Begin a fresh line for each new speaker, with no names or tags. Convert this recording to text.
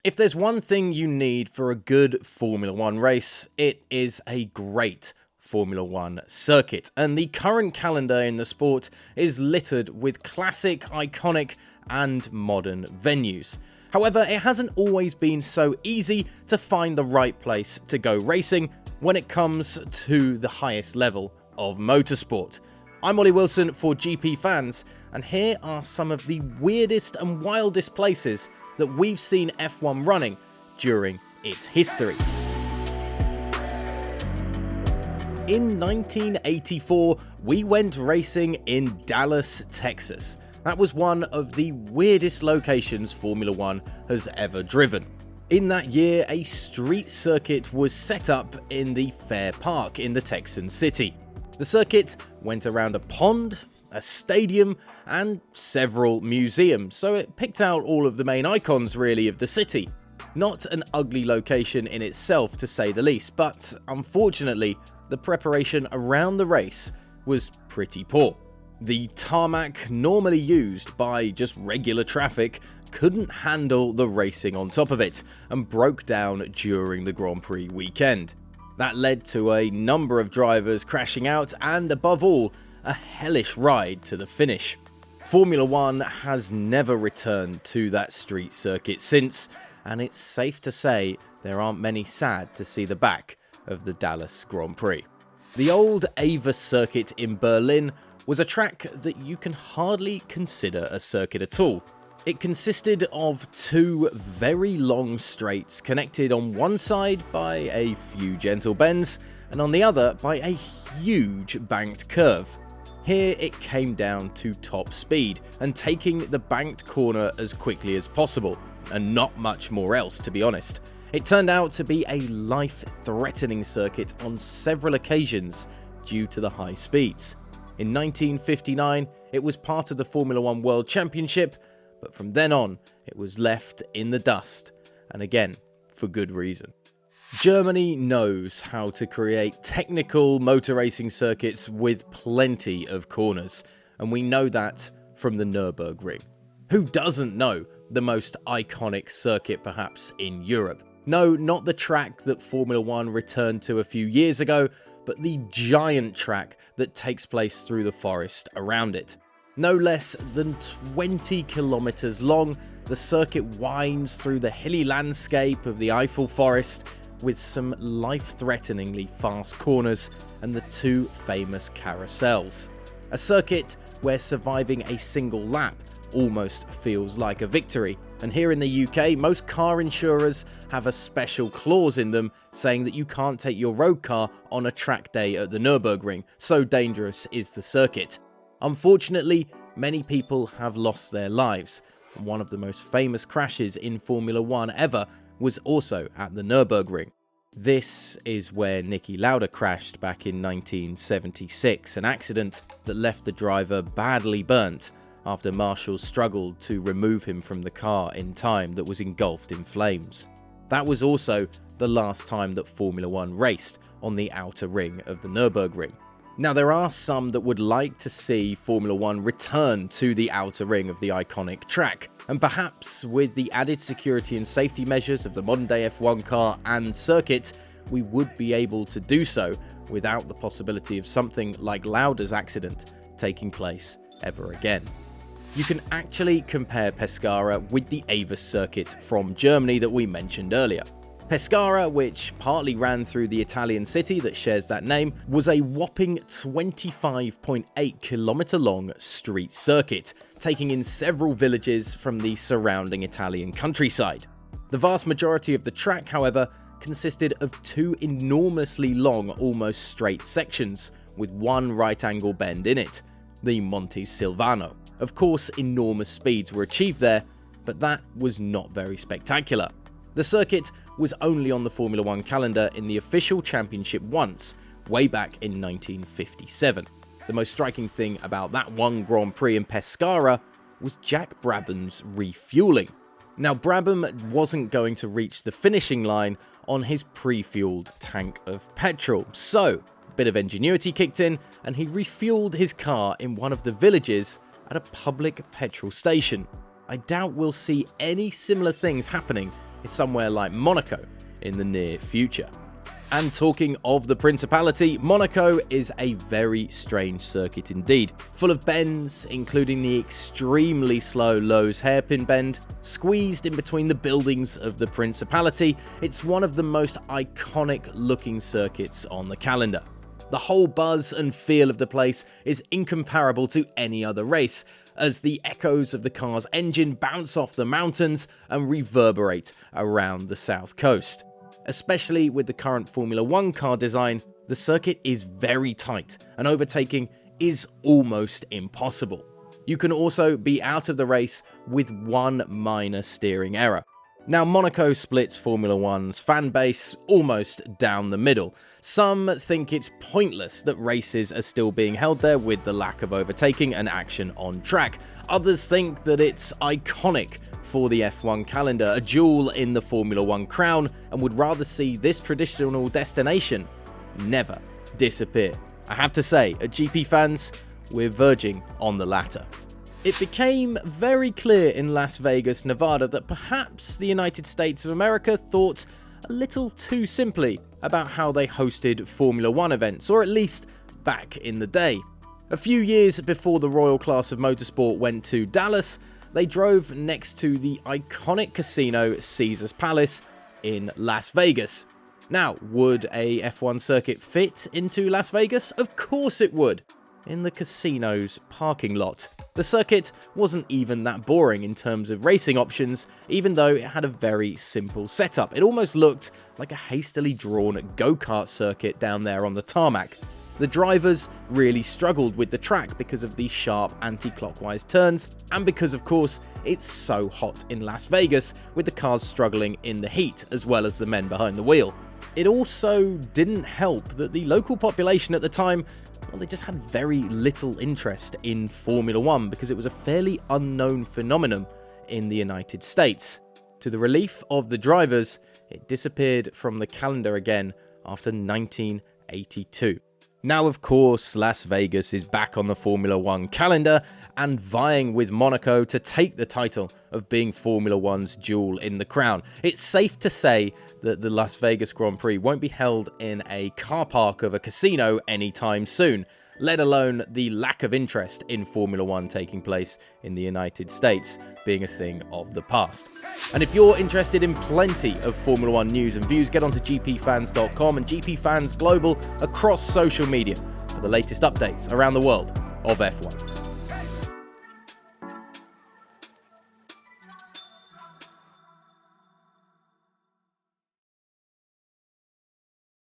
If there's one thing you need for a good Formula One race, it is a great Formula One circuit, and the current calendar in the sport is littered with classic, iconic, and modern venues. However, it hasn't always been so easy to find the right place to go racing when it comes to the highest level of motorsport. I'm Ollie Wilson for GPFans, and here are some of the weirdest and wildest places that we've seen F1 running during its history. In 1984, we went racing in Dallas, Texas. That was one of the weirdest locations Formula One has ever driven. In that year, a street circuit was set up in the Fair Park in the Texan city. The circuit went around a pond, a stadium, and several museums, so it picked out all of the main icons really of the city. Not an ugly location in itself, to say the least, but unfortunately, the preparation around the race was pretty poor. The tarmac normally used by just regular traffic couldn't handle the racing on top of it and broke down during the Grand Prix weekend. That led to a number of drivers crashing out and, above all, a hellish ride to the finish. Formula One has never returned to that street circuit since, and it's safe to say there aren't many sad to see the back of the Dallas Grand Prix. The old Ava circuit in Berlin was a track that you can hardly consider a circuit at all. It consisted of two very long straights connected on one side by a few gentle bends and on the other by a huge banked curve. Here it came down to top speed and taking the banked corner as quickly as possible, and not much more else, to be honest. It turned out to be a life-threatening circuit on several occasions due to the high speeds. In 1959, it was part of the Formula One World Championship, but from then on, it was left in the dust, and again, for good reason. Germany knows how to create technical motor racing circuits with plenty of corners, and we know that from the Nurburgring. Who doesn't know the most iconic circuit perhaps in Europe? No, not the track that Formula One returned to a few years ago, but the giant track that takes place through the forest around it. No less than 20 kilometers long, the circuit winds through the hilly landscape of the Eiffel Forest with some life-threateningly fast corners and the two famous carousels. A circuit where surviving a single lap almost feels like a victory. And here in the UK, most car insurers have a special clause in them saying that you can't take your road car on a track day at the Nurburgring, so dangerous is the circuit. Unfortunately, many people have lost their lives. One of the most famous crashes in Formula One ever was also at the Nurburgring. This is where Niki Lauda crashed back in 1976, an accident that left the driver badly burnt after marshals struggled to remove him from the car in time that was engulfed in flames. That was also the last time that Formula One raced on the outer ring of the Nurburgring. Now, there are some that would like to see Formula One return to the outer ring of the iconic track, and perhaps with the added security and safety measures of the modern-day F1 car and circuit, we would be able to do so without the possibility of something like Lauda's accident taking place ever again. You can actually compare Pescara with the Ava circuit from Germany that we mentioned earlier. Pescara, which partly ran through the Italian city that shares that name, was a whopping 25.8 kilometer long street circuit, taking in several villages from the surrounding Italian countryside. The vast majority of the track, however, consisted of two enormously long, almost straight sections, with one right angle bend in it, the Monte Silvano. Of course, enormous speeds were achieved there, but that was not very spectacular. The circuit was only on the Formula One calendar in the official championship once, way back in 1957. The most striking thing about that one Grand Prix in Pescara was Jack Brabham's refueling. Now, Brabham wasn't going to reach the finishing line on his pre-fueled tank of petrol, so a bit of ingenuity kicked in and he refueled his car in one of the villages at a public petrol station. I doubt we'll see any similar things happening is somewhere like Monaco in the near future. And talking of the Principality, Monaco is a very strange circuit indeed, full of bends, including the extremely slow Lowe's hairpin bend. Squeezed in between the buildings of the Principality, it's one of the most iconic looking circuits on the calendar. The whole buzz and feel of the place is incomparable to any other race, as the echoes of the car's engine bounce off the mountains and reverberate around the south coast. Especially with the current Formula 1 car design, the circuit is very tight and overtaking is almost impossible. You can also be out of the race with one minor steering error. Now, Monaco splits Formula 1's fan base almost down the middle. Some think it's pointless that races are still being held there with the lack of overtaking and action on track. Others think that it's iconic for the F1 calendar, a jewel in the Formula 1 crown, and would rather see this traditional destination never disappear. I have to say, at GPFans, we're verging on the latter. It became very clear in Las Vegas, Nevada, that perhaps the United States of America thought a little too simply about how they hosted Formula 1 events, or at least back in the day. A few years before the Royal Class of Motorsport went to Dallas, they drove next to the iconic casino Caesars Palace in Las Vegas. Now, would a F1 circuit fit into Las Vegas? Of course it would, in the casino's parking lot. The circuit wasn't even that boring in terms of racing options, even though it had a very simple setup. It almost looked like a hastily drawn go-kart circuit down there on the tarmac. The drivers really struggled with the track because of the sharp anti-clockwise turns, and because, of course, it's so hot in Las Vegas, with the cars struggling in the heat as well as the men behind the wheel. It also didn't help that the local population at the time, well, they just had very little interest in Formula 1 because it was a fairly unknown phenomenon in the United States. To the relief of the drivers, it disappeared from the calendar again after 1982. Now, of course, Las Vegas is back on the Formula 1 calendar and vying with Monaco to take the title of being Formula 1's jewel in the crown. It's safe to say that the Las Vegas Grand Prix won't be held in a car park of a casino anytime soon, let alone the lack of interest in Formula 1 taking place in the United States being a thing of the past. And if you're interested in plenty of Formula 1 news and views, get onto gpfans.com and GPFans Global across social media for the latest updates around the world of F1.